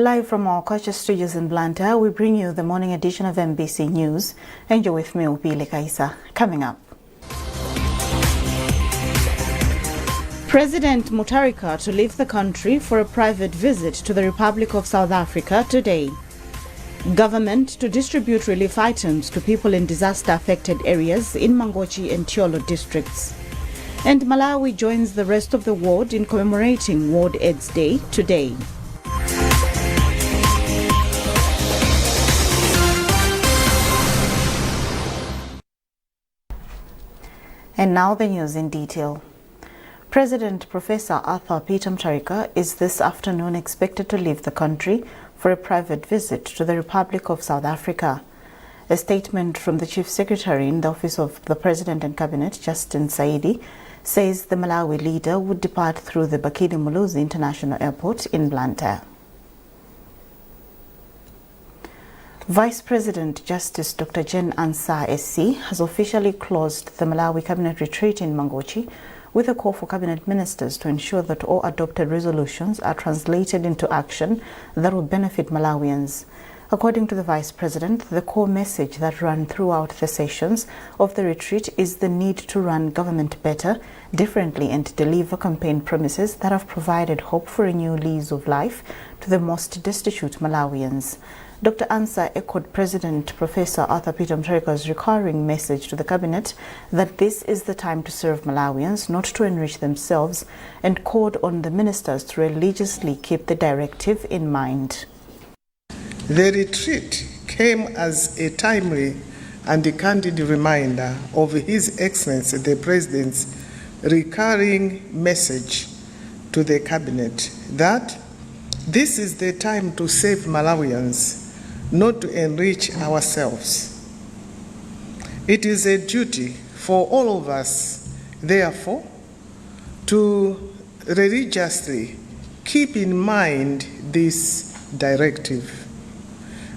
Live from our culture studios in Blantyre, we bring you the morning edition of MBC News. And you're with me, Upile Kaisa. Coming up. President Mutharika to leave the country for a private visit to the Republic of South Africa today. Government to distribute relief items to people in disaster-affected areas in Mangochi and Tiolo districts. And Malawi joins the rest of the world in commemorating World AIDS Day today. And now the news in detail. President Professor Arthur Peter Mutharika is this afternoon expected to leave the country for a private visit to the Republic of South Africa. A statement from the Chief Secretary in the Office of the President and Cabinet, Justin Saidi, says the Malawi leader would depart through the Bakili Muluzi International Airport in Blantyre. Vice President Justice Dr. Jen Ansah SC has officially closed the Malawi Cabinet retreat in Mangochi with a call for Cabinet Ministers to ensure that all adopted resolutions are translated into action that will benefit Malawians. According to the Vice President, the core message that ran throughout the sessions of the retreat is the need to run government better, differently, and deliver campaign promises that have provided hope for a new lease of life to the most destitute Malawians. Dr. Ansah echoed President Professor Arthur Peter Mutharika's recurring message to the Cabinet that this is the time to serve Malawians, not to enrich themselves, and called on the ministers to religiously keep the directive in mind. The retreat came as a timely and a candid reminder of His Excellency the President's recurring message to the Cabinet that this is the time to save Malawians, not to enrich ourselves. It is a duty for all of us, therefore, to religiously keep in mind this directive.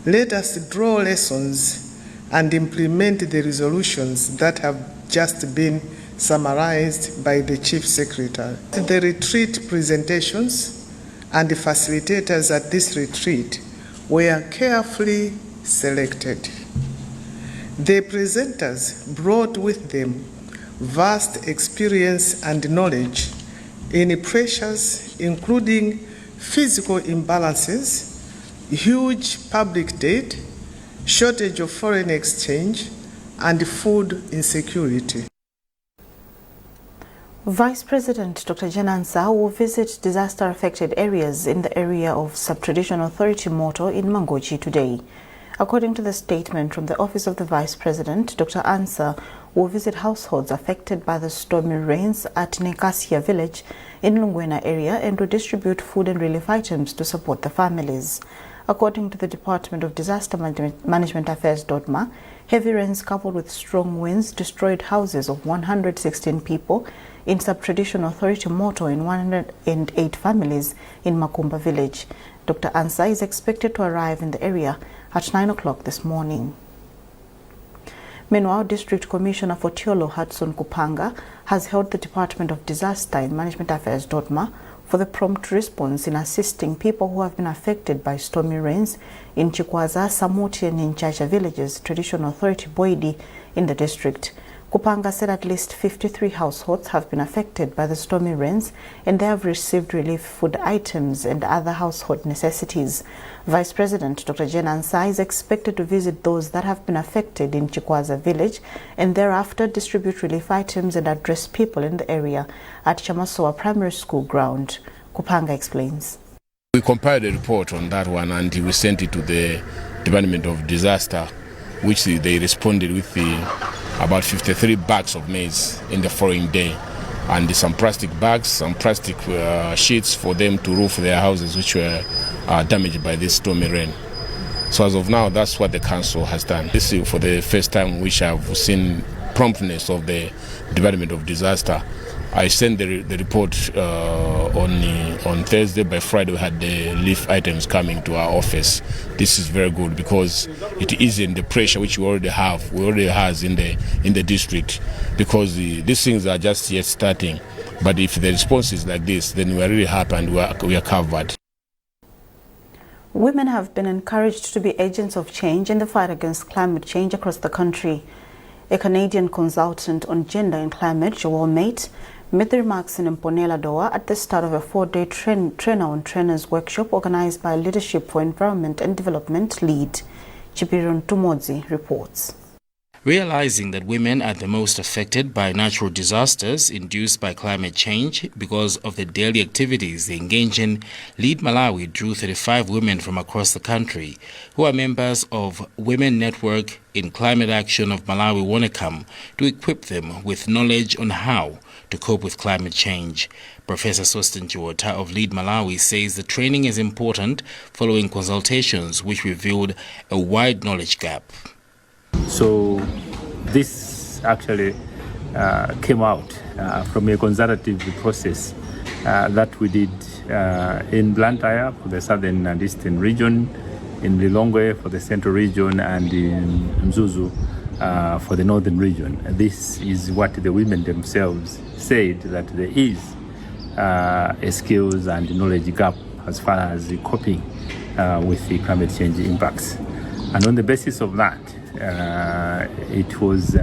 Let us draw lessons and implement the resolutions that have just been summarized by the Chief Secretary. The retreat presentations and the facilitators at this retreat were carefully selected. The presenters brought with them vast experience and knowledge in pressures including physical imbalances, huge public debt, shortage of foreign exchange, and food insecurity. Vice President Dr. Jen Ansah will visit disaster-affected areas in the area of Sub-Traditional Authority Moto in Mangochi today. According to the statement from the Office of the Vice President, Dr. Ansah will visit households affected by the stormy rains at Nkhani village in Lungwena area and will distribute food and relief items to support the families. According to the Department of Disaster Management Affairs, DODMA, heavy rains coupled with strong winds destroyed houses of 116 people in Sub-Traditional Authority Moto in 108 families in Makumba village. Dr. Ansah is expected to arrive in the area at 9 o'clock this morning. Meanwhile, District Commissioner for Tiolo Hudson Kupanga has held the Department of Disaster and Management Affairs, DODMA, for the prompt response in assisting people who have been affected by stormy rains in Chikwaza, Samuti and Nchacha villages, Traditional Authority Boidi in the district. Kupanga said at least 53 households have been affected by the stormy rains and they have received relief food items and other household necessities. Vice President Dr. Jen Ansah is expected to visit those that have been affected in Chikwaza village and thereafter distribute relief items and address people in the area at Chamasoa Primary School ground. Kupanga explains. We compiled a report on that one and we sent it to the Department of Disaster, which they responded with about 53 bags of maize in the following day, and some plastic bags, some plastic sheets for them to roof their houses which were damaged by this stormy rain. So as of now, that's what the council has done. This is for the first time which I've seen promptness of the Department of Disaster. I sent the report on Thursday. By Friday we had the relief items coming to our office. This is very good because it isn't the pressure which we already have in the district, because these things are just yet starting. But if the response is like this, then we are really happy and we are covered. Women have been encouraged to be agents of change in the fight against climate change across the country. A Canadian consultant on gender and climate, Joel Mate, made the remarks in Mponela Doa at the start of a 4-day trainer-on-trainers workshop organized by Leadership for Environment and Development LEAD. Chipiron Tumodzi reports. Realizing that women are the most affected by natural disasters induced by climate change because of the daily activities they engage in, LEAD Malawi drew 35 women from across the country who are members of Women Network in Climate Action of Malawi Wonekam to equip them with knowledge on how to cope with climate change. Professor Sosten Chiwota of LEAD Malawi says the training is important following consultations which revealed a wide knowledge gap. So this actually came out from a consultative process that we did in Blantyre for the southern and eastern region, in Lilongwe for the central region, and in Mzuzu for the northern region. This is what the women themselves said, that there is a skills and knowledge gap as far as coping with the climate change impacts. And on the basis of that, it was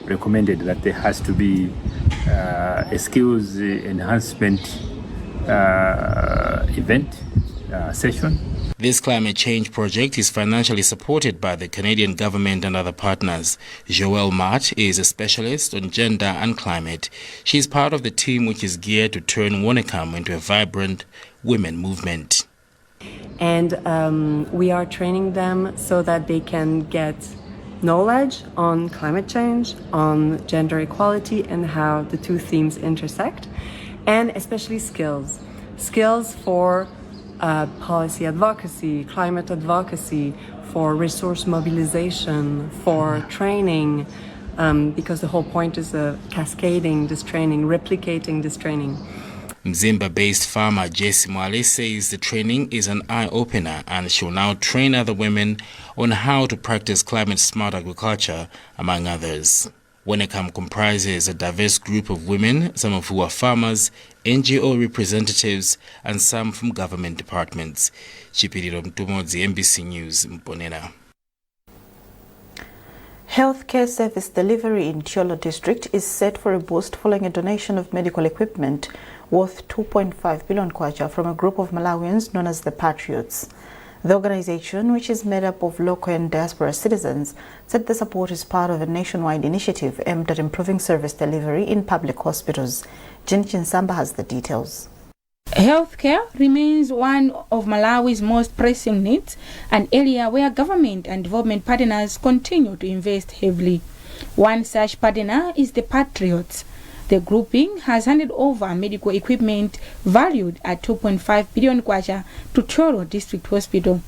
recommended that there has to be a skills enhancement event session. This climate change project is financially supported by the Canadian government and other partners. Joelle Mart is a specialist on gender and climate. She is part of the team which is geared to turn Wonekam into a vibrant women movement. And we are training them so that they can get knowledge on climate change, on gender equality, and how the two themes intersect, and especially skills. Skills for policy advocacy, climate advocacy, for resource mobilization, for training, because the whole point is cascading this training, replicating this training. Mzimba-based farmer Jesse Mwale says the training is an eye-opener and she'll now train other women on how to practice climate-smart agriculture, among others. Wonekam comprises a diverse group of women, some of who are farmers, NGO representatives, and some from government departments. Chipiriro Mtumodzi, NBC News, Mponela. Healthcare service delivery in Chiolo district is set for a boost following a donation of medical equipment worth 2.5 billion kwacha from a group of Malawians known as the Patriots. The organization, which is made up of local and diaspora citizens, said the support is part of a nationwide initiative aimed at improving service delivery in public hospitals. Jenichin Samba has the details. Healthcare remains one of Malawi's most pressing needs, an area where government and development partners continue to invest heavily. One such partner is the Patriots. The grouping has handed over medical equipment valued at 2.5 billion kwacha to Chiolo District Hospital.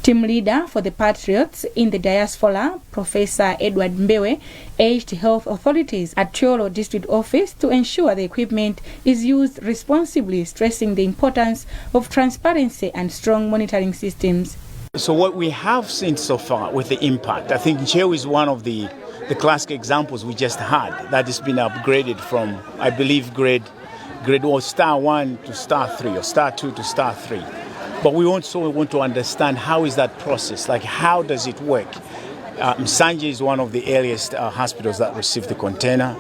Team leader for the Patriots in the diaspora, Professor Edward Mbewe, urged health authorities at Chiolo District Office to ensure the equipment is used responsibly, stressing the importance of transparency and strong monitoring systems. So what we have seen so far with the impact, I think Chiolo is one of the classic examples we just had that has been upgraded from, I believe, grade star 1 to star 3 or star 2 to star 3. But we also want to understand how is that process, like how does it work? Msanje is one of the earliest hospitals that received the container.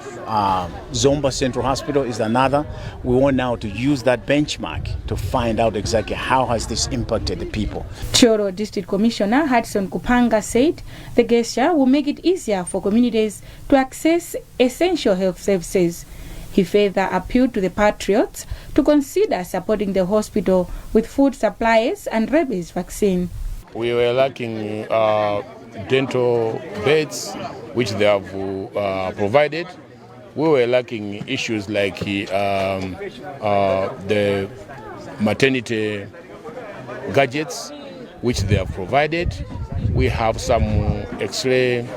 Zomba Central Hospital is another. We want now to use that benchmark to find out exactly how has this impacted the people. Chiolo District Commissioner Hudson Kupanga said the gesture will make it easier for communities to access essential health services. He further appealed to the Patriots to consider supporting the hospital with food supplies and rabies vaccine. We were lacking dental beds, which they have provided. We were lacking issues like the maternity gadgets, which they have provided. We have some X-ray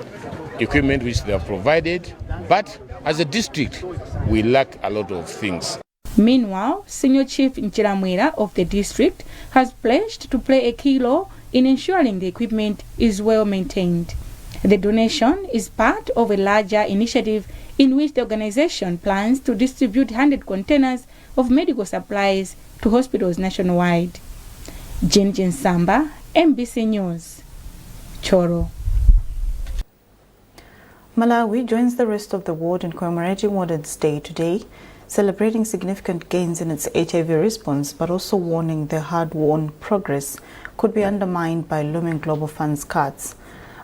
equipment which they have provided, but as a district, we lack a lot of things. Meanwhile, Senior Chief Nchiramwira of the district has pledged to play a key role in ensuring the equipment is well maintained. The donation is part of a larger initiative in which the organization plans to distribute 100 containers of medical supplies to hospitals nationwide. Jinjin Samba, MBC News, Choro. Malawi joins the rest of the world in commemorating Women's Day today, celebrating significant gains in its HIV response, but also warning the hard-won progress could be undermined by looming global funds cuts.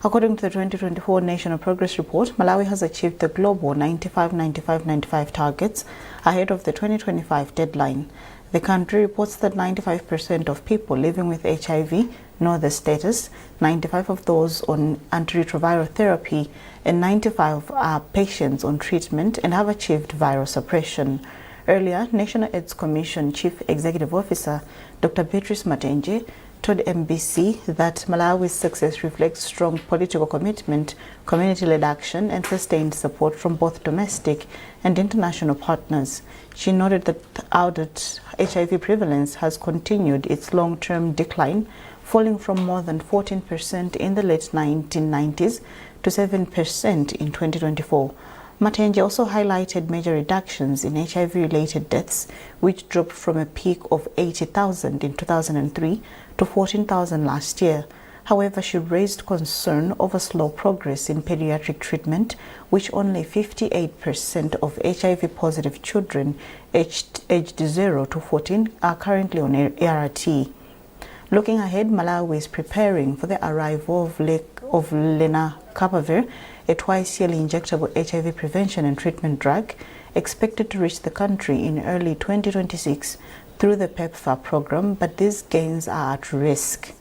According to the 2024 National Progress Report, Malawi has achieved the global 95-95-95 targets ahead of the 2025 deadline. The country reports that 95% of people living with HIV know the status, 95 of those on antiretroviral therapy, and 95 are patients on treatment and have achieved viral suppression. Earlier, National AIDS Commission Chief Executive Officer Dr. Beatrice Matenje told MBC that Malawi's success reflects strong political commitment, community-led action, and sustained support from both domestic and international partners. She noted that HIV prevalence has continued its long-term decline, falling from more than 14% in the late 1990s to 7% in 2024. Matenje also highlighted major reductions in HIV-related deaths, which dropped from a peak of 80,000 in 2003 to 14,000 last year. However, she raised concern over slow progress in pediatric treatment, which only 58% of HIV-positive children aged 0 to 14 are currently on ART. Looking ahead, Malawi is preparing for the arrival of lenacapavir, a twice-yearly injectable HIV prevention and treatment drug, expected to reach the country in early 2026 through the PEPFAR program, but these gains are at risk.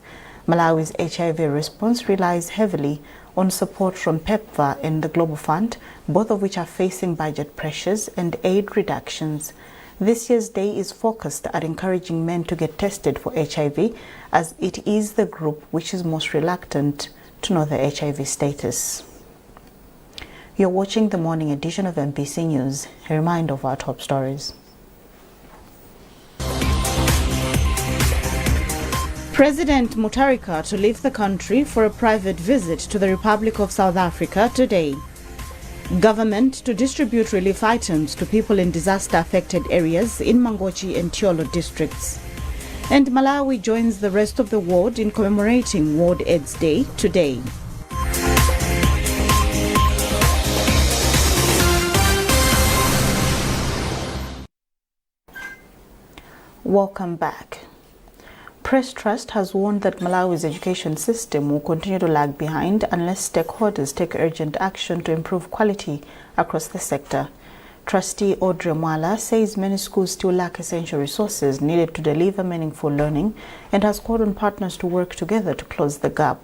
Malawi's HIV response relies heavily on support from PEPFAR and the Global Fund, both of which are facing budget pressures and aid reductions. This year's day is focused at encouraging men to get tested for HIV, as it is the group which is most reluctant to know their HIV status. You're watching the morning edition of MBC News. A reminder of our top stories. President Mutharika to leave the country for a private visit to the Republic of South Africa today. Government to distribute relief items to people in disaster-affected areas in Mangochi and Tiolo districts. And Malawi joins the rest of the world in commemorating World AIDS Day today. Welcome back. Press Trust has warned that Malawi's education system will continue to lag behind unless stakeholders take urgent action to improve quality across the sector. Trustee Audrey Mwala says many schools still lack essential resources needed to deliver meaningful learning and has called on partners to work together to close the gap.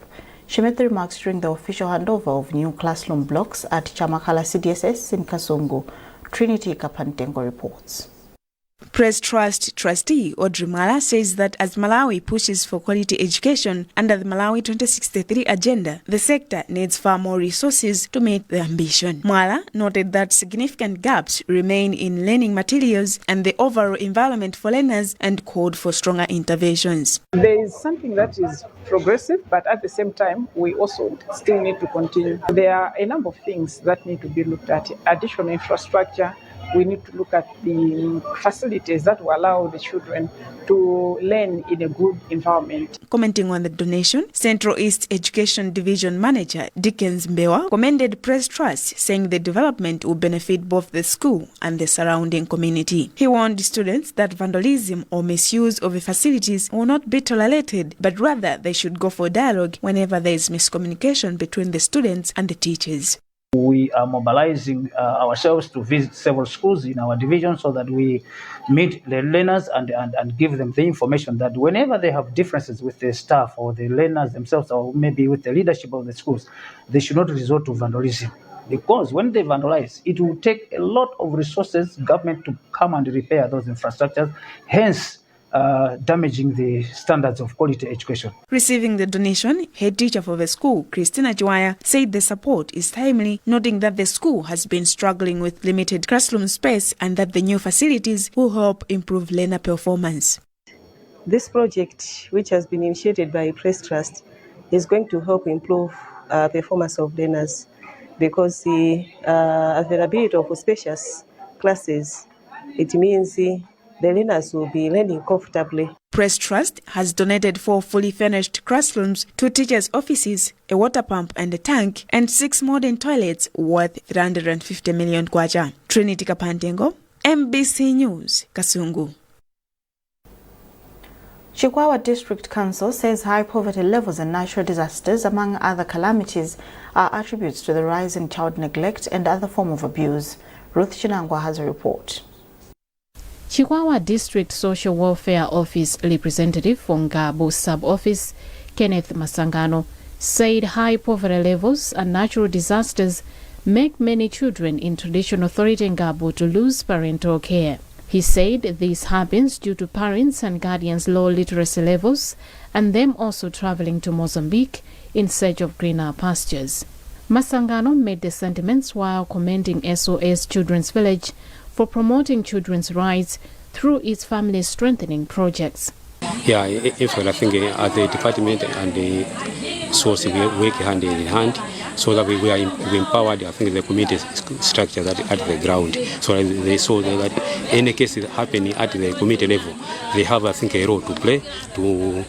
She made the remarks during the official handover of new classroom blocks at Chamakala CDSS in Kasongo. Trinity Kapantengo reports. Press Trust trustee Audrey Mwala says that as Malawi pushes for quality education under the Malawi 2063 agenda, the sector needs far more resources to meet the ambition. Mwala noted that significant gaps remain in learning materials and the overall environment for learners and called for stronger interventions. There is something that is progressive, but at the same time, we also still need to continue. There are a number of things that need to be looked at. Additional infrastructure. We need to look at the facilities that will allow the children to learn in a good environment. Commenting on the donation, Central East Education Division Manager Dickens Mbewa commended Press Trust, saying the development will benefit both the school and the surrounding community. He warned students that vandalism or misuse of the facilities will not be tolerated, but rather they should go for dialogue whenever there is miscommunication between the students and the teachers. We are mobilizing ourselves to visit several schools in our division so that we meet the learners and give them the information that whenever they have differences with the staff or the learners themselves or maybe with the leadership of the schools, they should not resort to vandalism. Because when they vandalize, it will take a lot of resources, government to come and repair those infrastructures, hence damaging the standards of quality education. Receiving the donation, head teacher for the school, Christina Joaya, said the support is timely, noting that the school has been struggling with limited classroom space and that the new facilities will help improve learner performance. This project, which has been initiated by Press Trust, is going to help improve performance of learners because the availability of spacious classes, it means the learners will be learning comfortably. Press Trust has donated 4 fully furnished classrooms, 2 teachers' offices, a water pump and a tank, and 6 modern toilets worth 350 million kwacha. Trinity Kapantengo, MBC News, Kasungu. Chikwawa District Council says high poverty levels and natural disasters, among other calamities, are attributes to the rise in child neglect and other forms of abuse. Ruth Chinangwa has a report. Chikwawa District Social Welfare Office representative for Ngabo Sub-Office, Kenneth Masangano, said high poverty levels and natural disasters make many children in traditional authority Ngabo to lose parental care. He said this happens due to parents and guardians' low literacy levels and them also traveling to Mozambique in search of greener pastures. Masangano made the sentiments while commending SOS Children's Village for promoting children's rights through its family strengthening projects. Yeah, if I think at the department and the source we work hand in hand so that we empowered, I think, the community structure that at the ground. So they saw that any case happening at the community level, they have, I think, a role to play to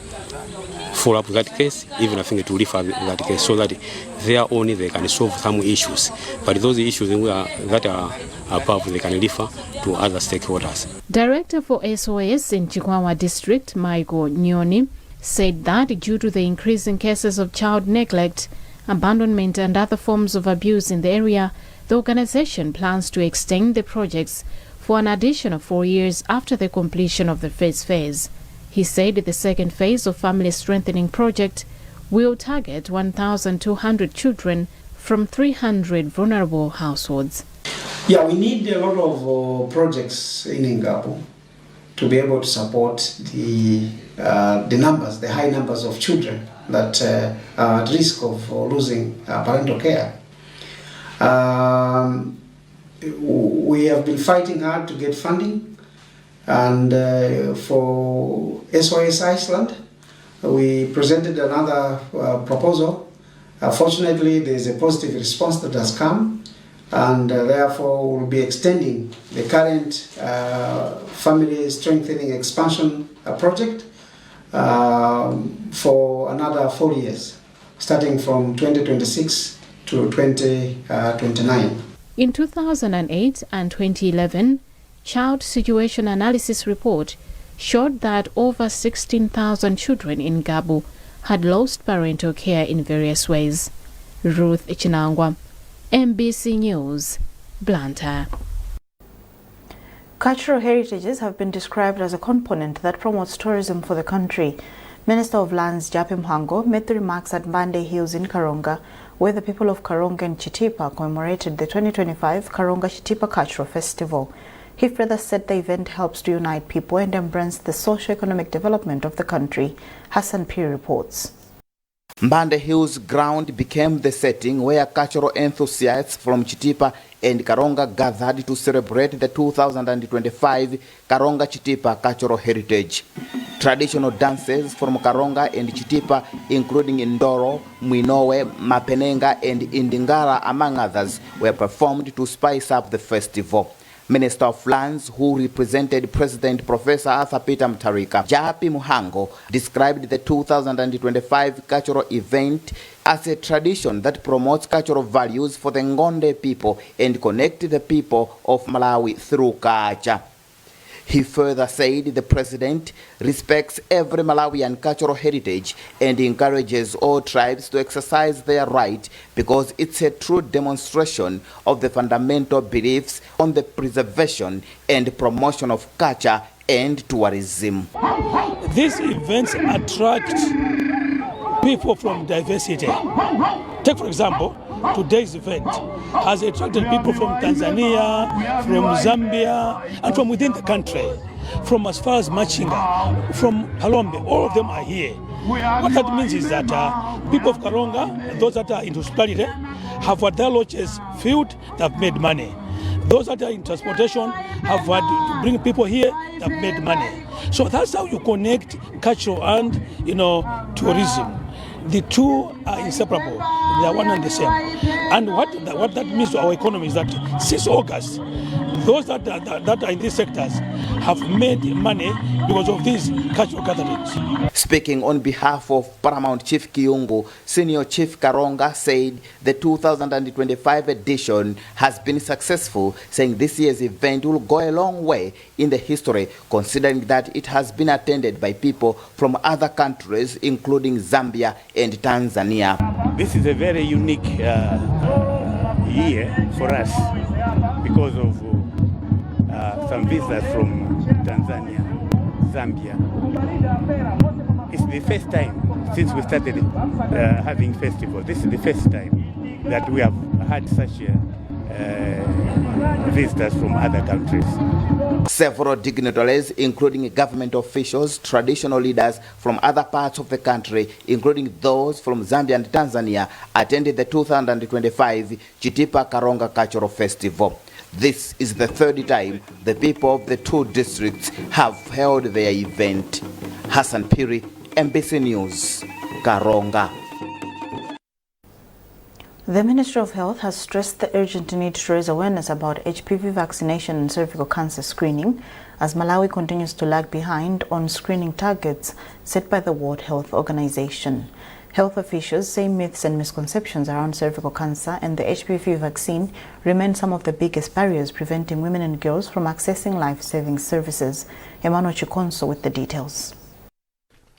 follow up that case, even I think to refer that case so that there only they can solve some issues. But those issues that are above, they can refer to other stakeholders. Director for SOS in Chikwawa District, Michael Nyoni, said that due to the increasing cases of child neglect, abandonment and other forms of abuse in the area, the organization plans to extend the projects for an additional 4 years after the completion of the first phase. He said the second phase of Family Strengthening Project will target 1,200 children from 300 vulnerable households. Yeah, we need a lot of projects in Ngabo to be able to support the numbers, the high numbers of children that are at risk of losing parental care. We have been fighting hard to get funding, and for SOS Iceland, we presented another proposal. Fortunately, there is a positive response that has come, and therefore we'll be extending the current family strengthening expansion project for another 4 years, starting from 2026 to 2029. In 2008 and 2011, Child Situation Analysis Report showed that over 16,000 children in Ngabo had lost parental care in various ways. Ruth Chinangwa, MBC News, Blantyre. Cultural heritages have been described as a component that promotes tourism for the country. Minister of Lands Japim Hango made the remarks at Mbande Hills in Karonga, where the people of Karonga and Chitipa commemorated the 2025 Karonga Chitipa Cultural Festival. He further said the event helps to unite people and embrace the socio-economic development of the country. Hassan P. reports. Mbande Hills ground became the setting where cultural enthusiasts from Chitipa and Karonga gathered to celebrate the 2025 Karonga Chitipa Cultural Heritage. Traditional dances from Karonga and Chitipa, including Indoro, Mwinowe, Mapenenga and Indingara, among others, were performed to spice up the festival. Minister of Lands, who represented President Professor Arthur Peter Mutharika, Japi Muhango, described the 2025 cultural event as a tradition that promotes cultural values for the Ngonde people and connects the people of Malawi through culture. He further said the president respects every Malawian cultural heritage and encourages all tribes to exercise their right because it's a true demonstration of the fundamental beliefs on the preservation and promotion of culture and tourism. These events attract people from diversity. Take, for example, today's event has attracted people from Tanzania, from Zambia, and from within the country, from as far as Machinga, from Halombe. All of them are here. What that means is that people of Karonga, those that are into hospitality, have had their lodges filled, they have made money. Those that are in transportation have had to bring people here, they have made money. So that's how you connect culture and, tourism. The two are inseparable. They are one and the same. And what that means to our economy is that since August, those that are in these sectors have made money because of these cultural gatherings. Speaking on behalf of Paramount Chief Kiungu, Senior Chief Karonga said the 2025 edition has been successful, saying this year's event will go a long way in the history, considering that it has been attended by people from other countries, including Zambia and Tanzania. This is a very unique year for us because of some visitors from Tanzania, Zambia. It's the first time since we started having festival. This is the first time that we have had such visitors from other countries. Several dignitaries, including government officials, traditional leaders from other parts of the country, including those from Zambia and Tanzania, attended the 2025 Chitipa Karonga Cultural Festival. This is the third time the people of the two districts have held their event. Hassan Piri, MBC News, Karonga. The Ministry of Health has stressed the urgent need to raise awareness about HPV vaccination and cervical cancer screening as Malawi continues to lag behind on screening targets set by the World Health Organization. Health officials say myths and misconceptions around cervical cancer and the HPV vaccine remain some of the biggest barriers preventing women and girls from accessing life-saving services. Emmanuel Chikonso with the details.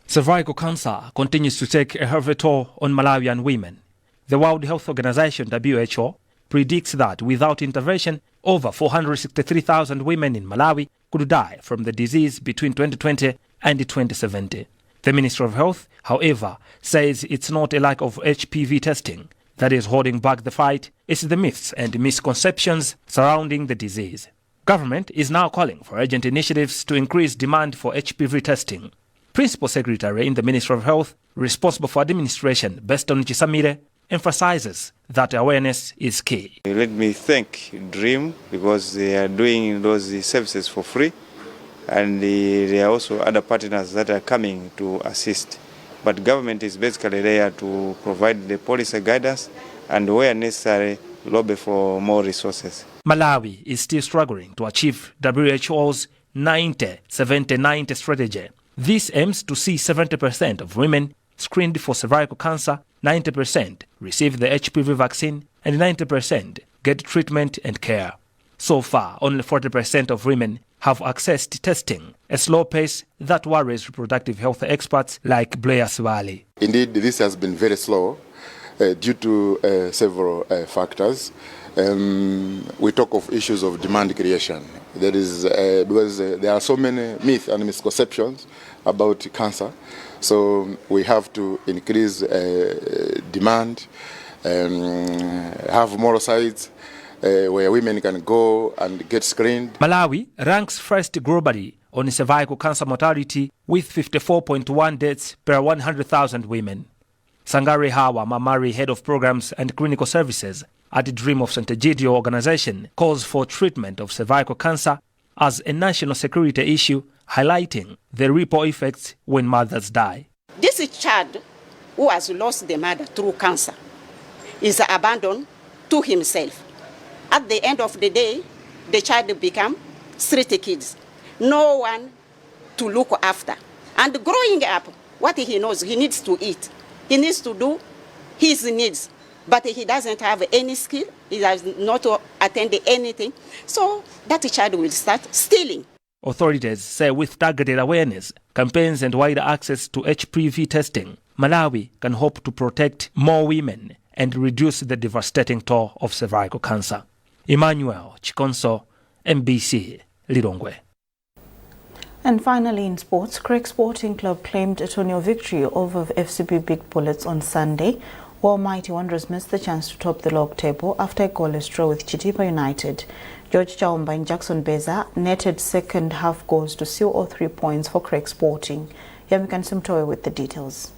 Cervical cancer continues to take a heavy toll on Malawian women. The World Health Organization, WHO, predicts that without intervention, over 463,000 women in Malawi could die from the disease between 2020 and 2070. The Ministry of Health, however, says it's not a lack of HPV testing that is holding back the fight, it's the myths and misconceptions surrounding the disease. Government is now calling for urgent initiatives to increase demand for HPV testing. Principal Secretary in the Ministry of Health, responsible for administration, Beston Chisamire, emphasizes that awareness is key. Let me thank DREAM because they are doing those services for free, and there are also other partners that are coming to assist. But government is basically there to provide the policy guidance and where necessary lobby for more resources. Malawi is still struggling to achieve WHO's 90-70-90 strategy. This aims to see 70% of women screened for cervical cancer, 90% receive the HPV vaccine, and 90% get treatment and care. So far, only 40% of women have accessed testing, a slow pace that worries reproductive health experts like Blair Swali. Indeed, this has been very slow due to several factors. We talk of issues of demand creation. There is because there are so many myths and misconceptions about cancer. So we have to increase demand, have more sites where women can go and get screened. Malawi ranks first globally on cervical cancer mortality with 54.1 deaths per 100,000 women. Sangare Hawa Mamari, head of programs and clinical services at Dream of St. Egidio organization, calls for treatment of cervical cancer as a national security issue, highlighting the ripple effects when mothers die. This child who has lost the mother through cancer is abandoned to himself. At the end of the day, the child becomes street kids. No one to look after. And growing up, what he knows, he needs to eat. He needs to do his needs. But he doesn't have any skill. He does not attend anything. So that child will start stealing. Authorities say with targeted awareness, campaigns and wider access to HPV testing, Malawi can hope to protect more women and reduce the devastating toll of cervical cancer. Emmanuel Chikonso, MBC, Lilongwe. And finally in sports, Craig Sporting Club claimed a 2-0 victory over FCB Big Bullets on Sunday, while Mighty Wanderers missed the chance to top the log table after a goalless draw with Chitipa United. George Chaumba and Jackson Beza netted second half goals to seal all 3 points for Craig Sporting. Yamikan Simtoe with the details.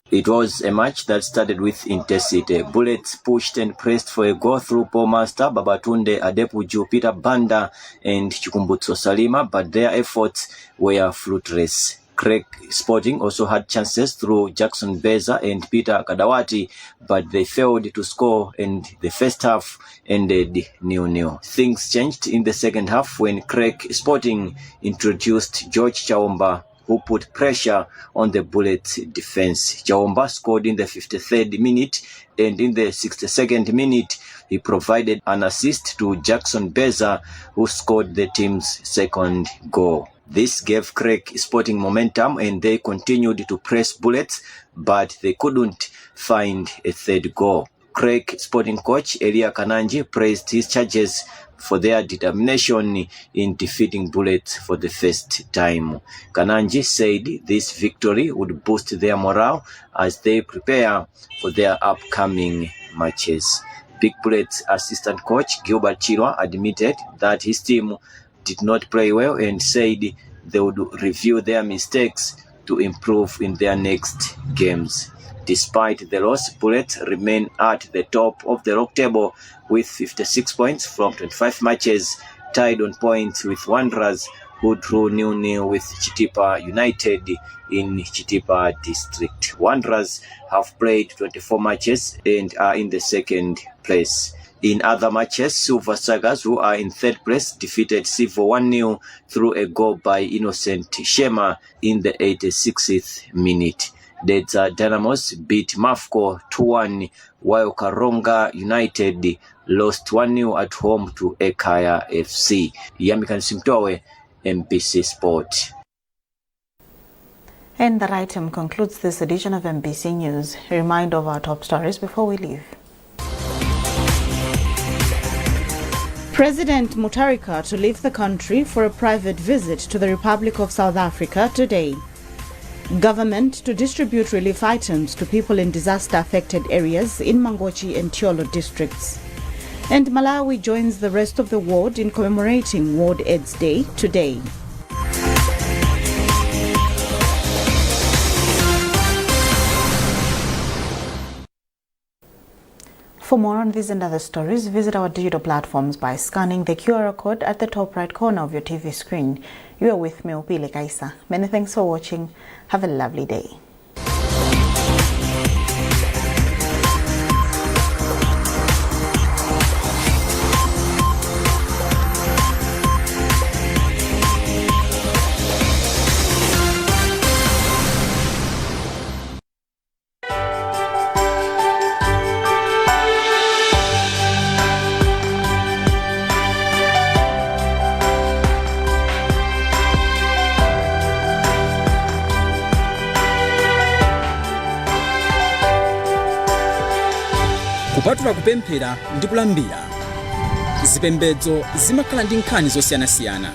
It was a match that started with intensity. Bullets pushed and pressed for a goal through Paul Master, Babatunde Adepuju, Peter Banda and Chikumbutso Salima, but their efforts were fruitless. Craig Sporting also had chances through Jackson Beza and Peter Kadawati, but they failed to score, and the first half ended 0-0. Things changed in the second half when Craig Sporting introduced George Chaomba, who put pressure on the Bullets defense. Chaomba scored in the 53rd minute, and in the 62nd minute, he provided an assist to Jackson Beza, who scored the team's second goal. This gave Craig Sporting momentum, and they continued to press Bullets, but they couldn't find a third goal. Craig Sporting coach Elia Kananji praised his charges for their determination in defeating Bullets for the first time. Kananji said this victory would boost their morale as they prepare for their upcoming matches. Big Bullets assistant coach Gilbert Chirwa admitted that his team did not play well and said they would review their mistakes to improve in their next games. Despite the loss, Bullets remain at the top of the rock table with 56 points from 25 matches, tied on points with Wanderers, who drew 0-0 with Chitipa United in Chitipa district. Wanderers have played 24 matches and are in the second place. In other matches, Silver Sagas, who are in third place, defeated Sivo 1-0 through a goal by Innocent Shema in the 86th minute. Dedza Dynamos beat Mafco 2-1, while Karonga United lost 1-0 at home to Ekaya FC. Yamikan Simtowe, MBC Sport. And that item concludes this edition of MBC News. A reminder of our top stories before we leave. President Mutharika to leave the country for a private visit to the Republic of South Africa today. Government to distribute relief items to people in disaster-affected areas in Mangochi and Tiolo districts. And Malawi joins the rest of the world in commemorating World AIDS Day today. For more on these and other stories, visit our digital platforms by scanning the QR code at the top right corner of your TV screen. You are with me, Opile Kaisa. Many thanks for watching. Have a lovely day. kupatula kupemphera ndi kulambira zipembedzo zimakhala ndi nkhani zosiyanasiyana.